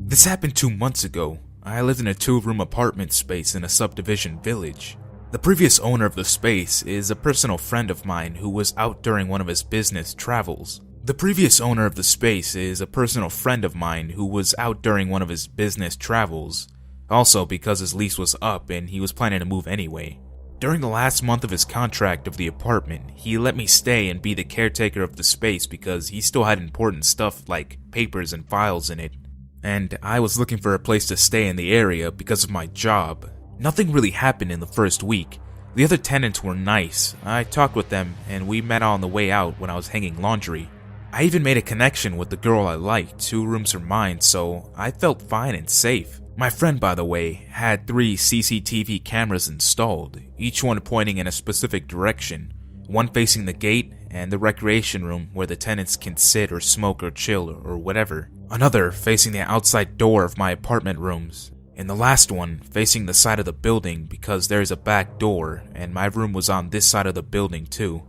This happened 2 months ago. I lived in a 2-room apartment space in a subdivision village. The previous owner of the space is a personal friend of mine who was out during one of his business travels. Also because his lease was up and he was planning to move anyway. During the last month of his contract of the apartment, he let me stay and be the caretaker of the space because he still had important stuff like papers and files in it. And I was looking for a place to stay in the area because of my job. Nothing really happened in the first week. The other tenants were nice. I talked with them and we met on the way out when I was hanging laundry. I even made a connection with the girl I liked. 2 rooms are mine, so I felt fine and safe. My friend, by the way, had 3 CCTV cameras installed, each one pointing in a specific direction, one facing the gate and the recreation room where the tenants can sit or smoke or chill or whatever, another facing the outside door of my apartment rooms, and the last one facing the side of the building because there is a back door and my room was on this side of the building too.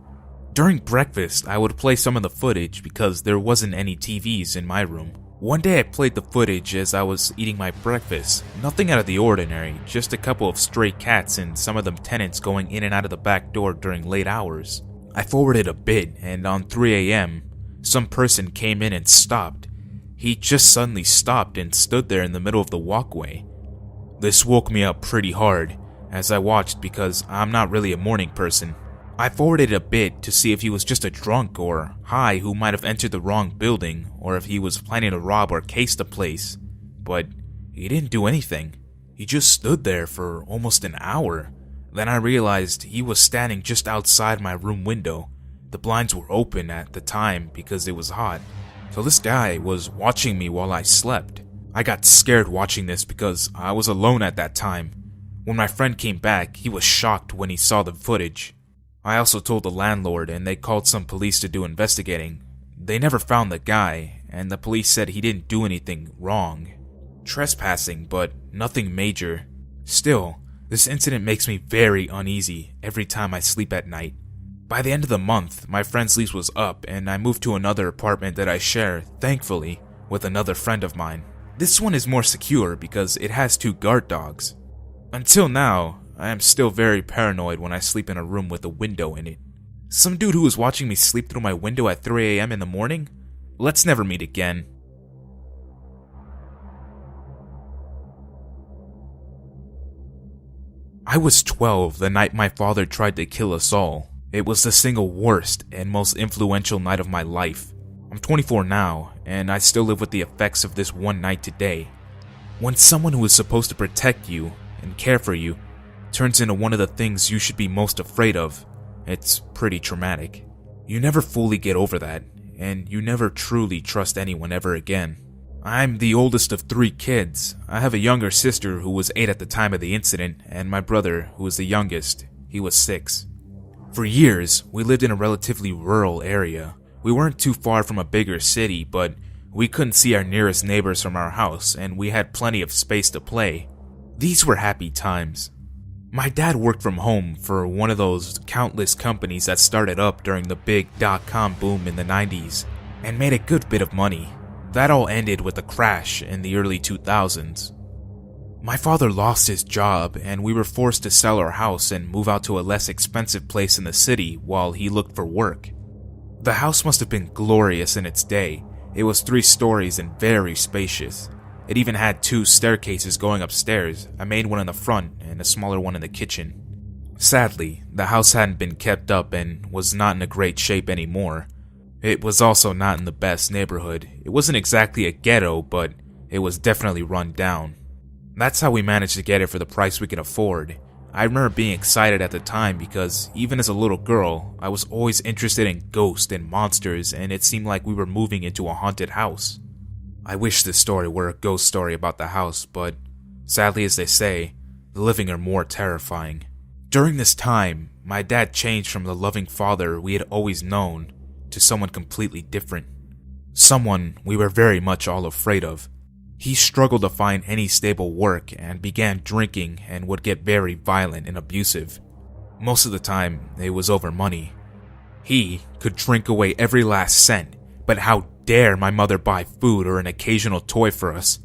During breakfast, I would play some of the footage because there wasn't any TVs in my room. One day I played the footage as I was eating my breakfast. Nothing out of the ordinary, just a couple of stray cats and some of the tenants going in and out of the back door during late hours. I forwarded a bit, and on 3 a.m., some person came in and stopped. He just suddenly stopped and stood there in the middle of the walkway. This woke me up pretty hard as I watched because I'm not really a morning person. I forwarded a bit to see if he was just a drunk or high who might have entered the wrong building or if he was planning to rob or case the place, but he didn't do anything. He just stood there for almost an hour. Then I realized he was standing just outside my room window. The blinds were open at the time because it was hot, so this guy was watching me while I slept. I got scared watching this because I was alone at that time. When my friend came back, he was shocked when he saw the footage. I also told the landlord and they called some police to do investigating. They never found the guy, and the police said he didn't do anything wrong. Trespassing, but nothing major. Still, this incident makes me very uneasy every time I sleep at night. By the end of the month, my friend's lease was up and I moved to another apartment that I share, thankfully, with another friend of mine. This one is more secure because it has 2 guard dogs. Until now, I am still very paranoid when I sleep in a room with a window in it. Some dude who was watching me sleep through my window at 3 a.m. in the morning? Let's never meet again. I was 12 the night my father tried to kill us all. It was the single worst and most influential night of my life. I'm 24 now, and I still live with the effects of this one night today. When someone who is supposed to protect you and care for you turns into one of the things you should be most afraid of, it's pretty traumatic. You never fully get over that, and you never truly trust anyone ever again. I'm the oldest of 3 kids. I have a younger sister who was 8 at the time of the incident, and my brother, who was the youngest, he was 6. For years, we lived in a relatively rural area. We weren't too far from a bigger city, but we couldn't see our nearest neighbors from our house, and we had plenty of space to play. These were happy times. My dad worked from home for one of those countless companies that started up during the big .com boom in the 90s and made a good bit of money. That all ended with a crash in the early 2000s. My father lost his job and we were forced to sell our house and move out to a less expensive place in the city while he looked for work. The house must have been glorious in its day. It was 3 stories and very spacious. It even had 2 staircases going upstairs, a main one in the front and a smaller one in the kitchen. Sadly, the house hadn't been kept up and was not in a great shape anymore. It was also not in the best neighborhood. It wasn't exactly a ghetto, but it was definitely run down. That's how we managed to get it for the price we could afford. I remember being excited at the time because even as a little girl, I was always interested in ghosts and monsters and it seemed like we were moving into a haunted house. I wish this story were a ghost story about the house, but sadly as they say, the living are more terrifying. During this time, my dad changed from the loving father we had always known to someone completely different. Someone we were very much all afraid of. He struggled to find any stable work and began drinking and would get very violent and abusive. Most of the time, it was over money. He could drink away every last cent, but how dare my mother buy food or an occasional toy for us?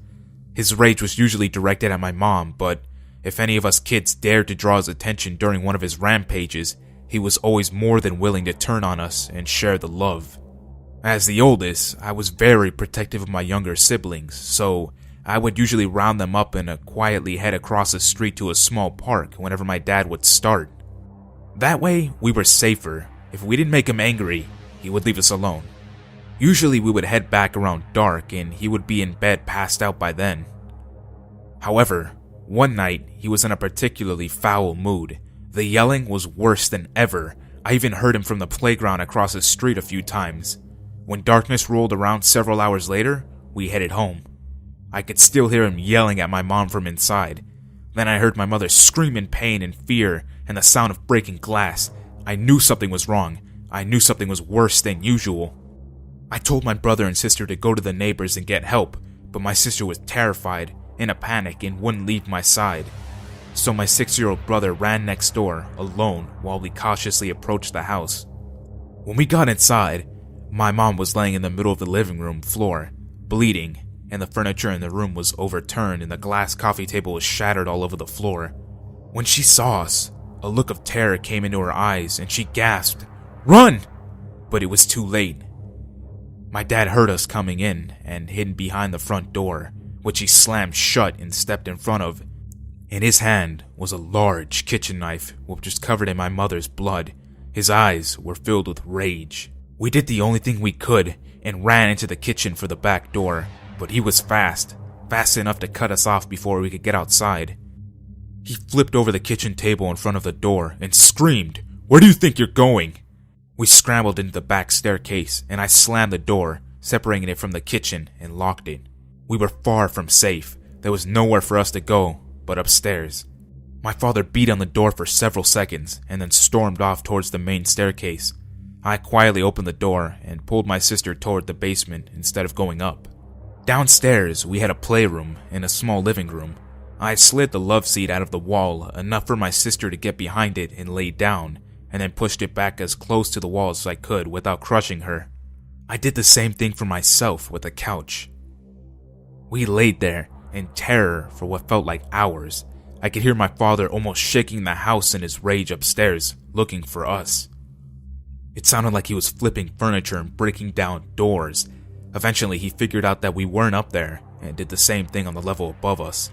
His rage was usually directed at my mom, but if any of us kids dared to draw his attention during one of his rampages, he was always more than willing to turn on us and share the love. As the oldest, I was very protective of my younger siblings, so I would usually round them up and quietly head across the street to a small park whenever my dad would start. That way, we were safer. If we didn't make him angry, he would leave us alone. Usually we would head back around dark and he would be in bed passed out by then. However, one night he was in a particularly foul mood. The yelling was worse than ever. I even heard him from the playground across the street a few times. When darkness rolled around several hours later, we headed home. I could still hear him yelling at my mom from inside. Then I heard my mother scream in pain and fear and the sound of breaking glass. I knew something was wrong. I knew something was worse than usual. I told my brother and sister to go to the neighbors and get help, but my sister was terrified, in a panic, and wouldn't leave my side. So my 6-year-old brother ran next door, alone, while we cautiously approached the house. When we got inside, my mom was laying in the middle of the living room floor, bleeding, and the furniture in the room was overturned and the glass coffee table was shattered all over the floor. When she saw us, a look of terror came into her eyes and she gasped, "Run!" But it was too late. My dad heard us coming in and hidden behind the front door, which he slammed shut and stepped in front of. In his hand was a large kitchen knife which was covered in my mother's blood. His eyes were filled with rage. We did the only thing we could and ran into the kitchen for the back door, but he was fast enough to cut us off before we could get outside. He flipped over the kitchen table in front of the door and screamed, "Where do you think you're going?" We scrambled into the back staircase and I slammed the door, separating it from the kitchen, and locked it. We were far from safe. There was nowhere for us to go but upstairs. My father beat on the door for several seconds and then stormed off towards the main staircase. I quietly opened the door and pulled my sister toward the basement instead of going up. Downstairs, we had a playroom and a small living room. I slid the love seat out of the wall enough for my sister to get behind it and lay down, and then pushed it back as close to the wall as I could without crushing her. I did the same thing for myself with the couch. We laid there in terror for what felt like hours. I could hear my father almost shaking the house in his rage upstairs, looking for us. It sounded like he was flipping furniture and breaking down doors. Eventually, he figured out that we weren't up there and did the same thing on the level above us.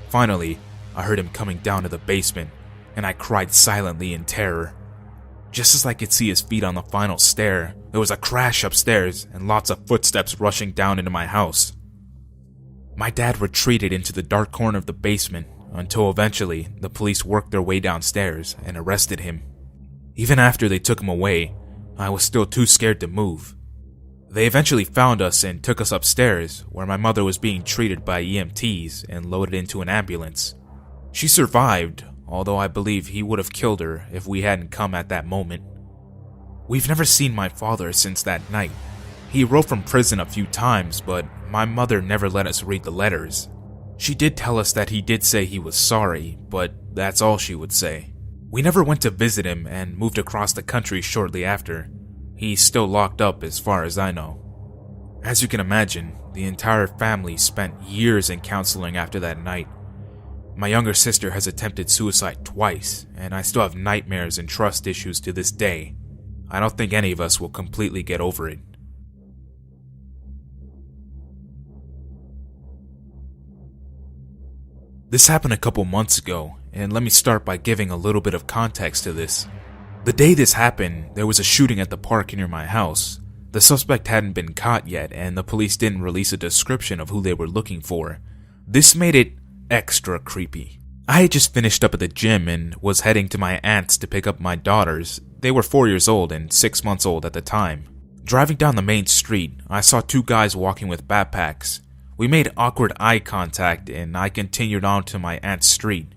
Finally, I heard him coming down to the basement, and I cried silently in terror. Just as I could see his feet on the final stair, there was a crash upstairs and lots of footsteps rushing down into my house. My dad retreated into the dark corner of the basement until eventually the police worked their way downstairs and arrested him. Even after they took him away, I was still too scared to move. They eventually found us and took us upstairs, where my mother was being treated by EMTs and loaded into an ambulance. She survived, although I believe he would have killed her if we hadn't come at that moment. We've never seen my father since that night. He wrote from prison a few times, but my mother never let us read the letters. She did tell us that he did say he was sorry, but that's all she would say. We never went to visit him and moved across the country shortly after. He's still locked up as far as I know. As you can imagine, the entire family spent years in counseling after that night. My younger sister has attempted suicide twice, and I still have nightmares and trust issues to this day. I don't think any of us will completely get over it. This happened a couple months ago, and let me start by giving a little bit of context to this. The day this happened, there was a shooting at the park near my house. The suspect hadn't been caught yet, and the police didn't release a description of who they were looking for. This made it extra creepy. I had just finished up at the gym and was heading to my aunt's to pick up my daughters. They were 4 years old and 6 months old at the time. Driving down the main street, I saw two guys walking with backpacks. We made awkward eye contact and I continued on to my aunt's street.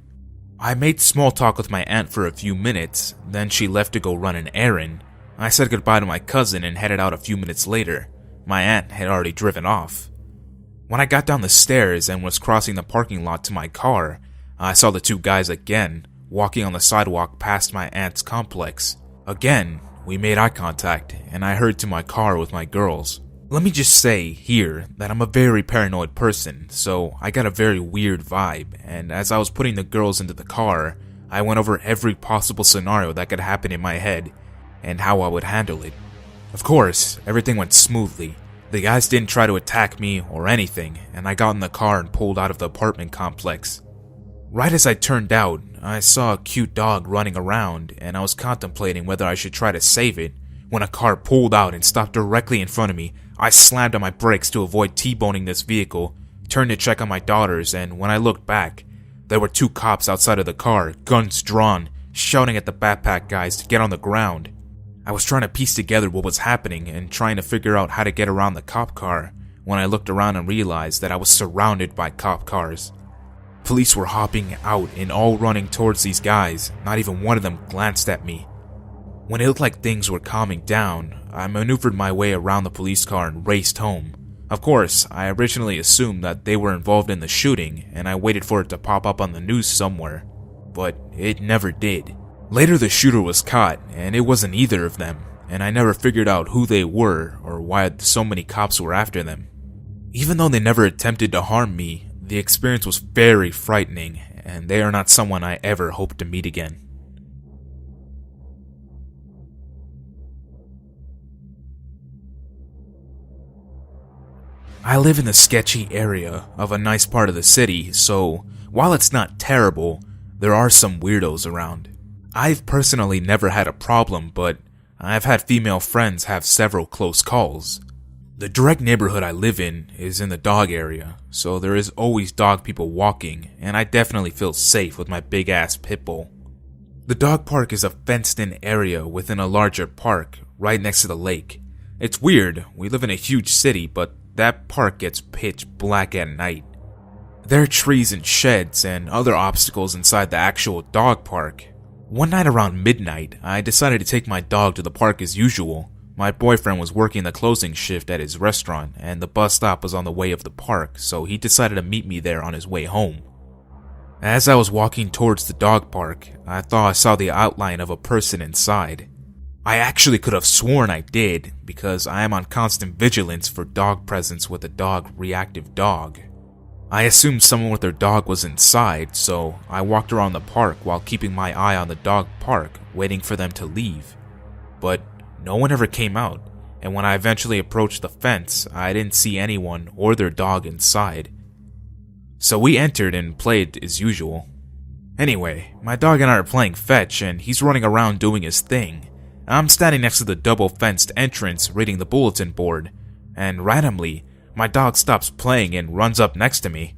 I made small talk with my aunt for a few minutes, then she left to go run an errand. I said goodbye to my cousin and headed out a few minutes later. My aunt had already driven off. When I got down the stairs and was crossing the parking lot to my car, I saw the two guys again, walking on the sidewalk past my aunt's complex. Again, we made eye contact and I hurried to my car with my girls. Let me just say here that I'm a very paranoid person, so I got a very weird vibe, and as I was putting the girls into the car, I went over every possible scenario that could happen in my head, and how I would handle it. Of course, everything went smoothly. The guys didn't try to attack me or anything, and I got in the car and pulled out of the apartment complex. Right as I turned out, I saw a cute dog running around, and I was contemplating whether I should try to save it, when a car pulled out and stopped directly in front of me. I slammed on my brakes to avoid T-boning this vehicle, turned to check on my daughters, and when I looked back, there were 2 cops outside of the car, guns drawn, shouting at the backpack guys to get on the ground. I was trying to piece together what was happening and trying to figure out how to get around the cop car when I looked around and realized that I was surrounded by cop cars. Police were hopping out and all running towards these guys. Not even one of them glanced at me. When it looked like things were calming down, I maneuvered my way around the police car and raced home. Of course, I originally assumed that they were involved in the shooting, and I waited for it to pop up on the news somewhere, but it never did. Later the shooter was caught, and it wasn't either of them, and I never figured out who they were or why so many cops were after them. Even though they never attempted to harm me, the experience was very frightening, and they are not someone I ever hope to meet again. I live in a sketchy area of a nice part of the city, so while it's not terrible, there are some weirdos around. I've personally never had a problem, but I've had female friends have several close calls. The direct neighborhood I live in is in the dog area, so there is always dog people walking, and I definitely feel safe with my big ass pit bull. The dog park is a fenced in area within a larger park right next to the lake. It's weird, we live in a huge city, but that park gets pitch black at night. There are trees and sheds and other obstacles inside the actual dog park. One night around midnight, I decided to take my dog to the park as usual. My boyfriend was working the closing shift at his restaurant, and the bus stop was on the way of the park, so he decided to meet me there on his way home. As I was walking towards the dog park, I thought I saw the outline of a person inside. I actually could have sworn I did, because I am on constant vigilance for dog presence with a dog-reactive dog. I assumed someone with their dog was inside, so I walked around the park while keeping my eye on the dog park, waiting for them to leave. But no one ever came out, and when I eventually approached the fence, I didn't see anyone or their dog inside. So we entered and played as usual. Anyway, my dog and I are playing fetch, and he's running around doing his thing. I'm standing next to the double-fenced entrance reading the bulletin board, and randomly, my dog stops playing and runs up next to me.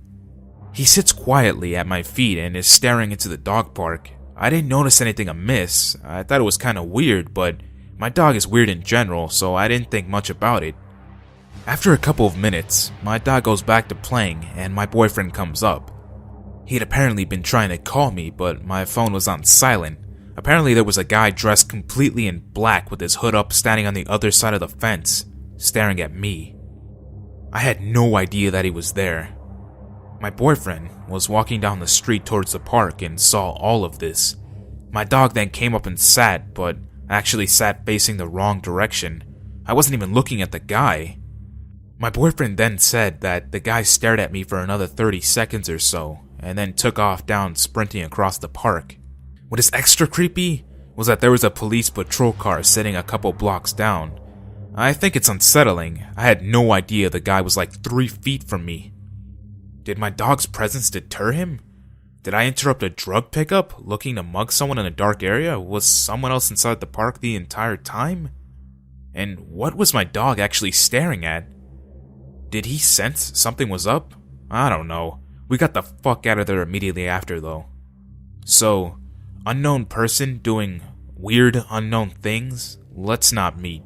He sits quietly at my feet and is staring into the dog park. I didn't notice anything amiss. I thought it was kinda weird, but my dog is weird in general, so I didn't think much about it. After a couple of minutes, my dog goes back to playing and my boyfriend comes up. He'd apparently been trying to call me, but my phone was on silent. Apparently there was a guy dressed completely in black with his hood up standing on the other side of the fence, staring at me. I had no idea that he was there. My boyfriend was walking down the street towards the park and saw all of this. My dog then came up and sat, but actually sat facing the wrong direction. I wasn't even looking at the guy. My boyfriend then said that the guy stared at me for another 30 seconds or so, and then took off down sprinting across the park. What is extra creepy was that there was a police patrol car sitting a couple blocks down. I think it's unsettling. I had no idea the guy was like 3 feet from me. Did my dog's presence deter him? Did I interrupt a drug pickup looking to mug someone in a dark area? Was someone else inside the park the entire time? And what was my dog actually staring at? Did he sense something was up? I don't know. We got the fuck out of there immediately after though. So, unknown person doing weird unknown things? Let's not meet.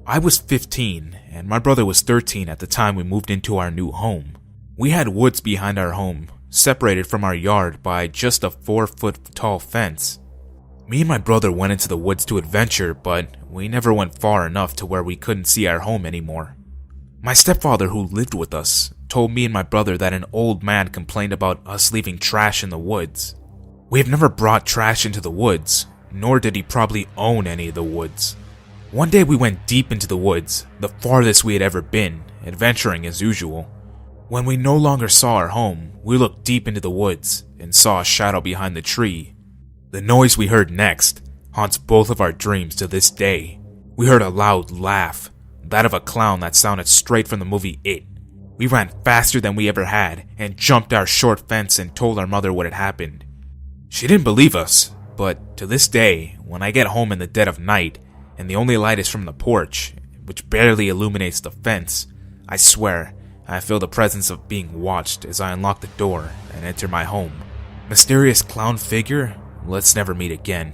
I was 15, and my brother was 13 at the time we moved into our new home. We had woods behind our home, separated from our yard by just a 4-foot tall fence. Me and my brother went into the woods to adventure, but we never went far enough to where we couldn't see our home anymore. My stepfather, who lived with us, told me and my brother that an old man complained about us leaving trash in the woods. We have never brought trash into the woods. nor did he probably own any of the woods. One day we went deep into the woods, the farthest we had ever been, adventuring as usual. When we no longer saw our home, we looked deep into the woods and saw a shadow behind the tree. The noise we heard next haunts both of our dreams to this day. We heard a loud laugh, that of a clown that sounded straight from the movie It. We ran faster than we ever had and jumped our short fence and told our mother what had happened. She didn't believe us, but to this day, when I get home in the dead of night and the only light is from the porch, which barely illuminates the fence, I swear I feel the presence of being watched as I unlock the door and enter my home. Mysterious clown figure, let's never meet again.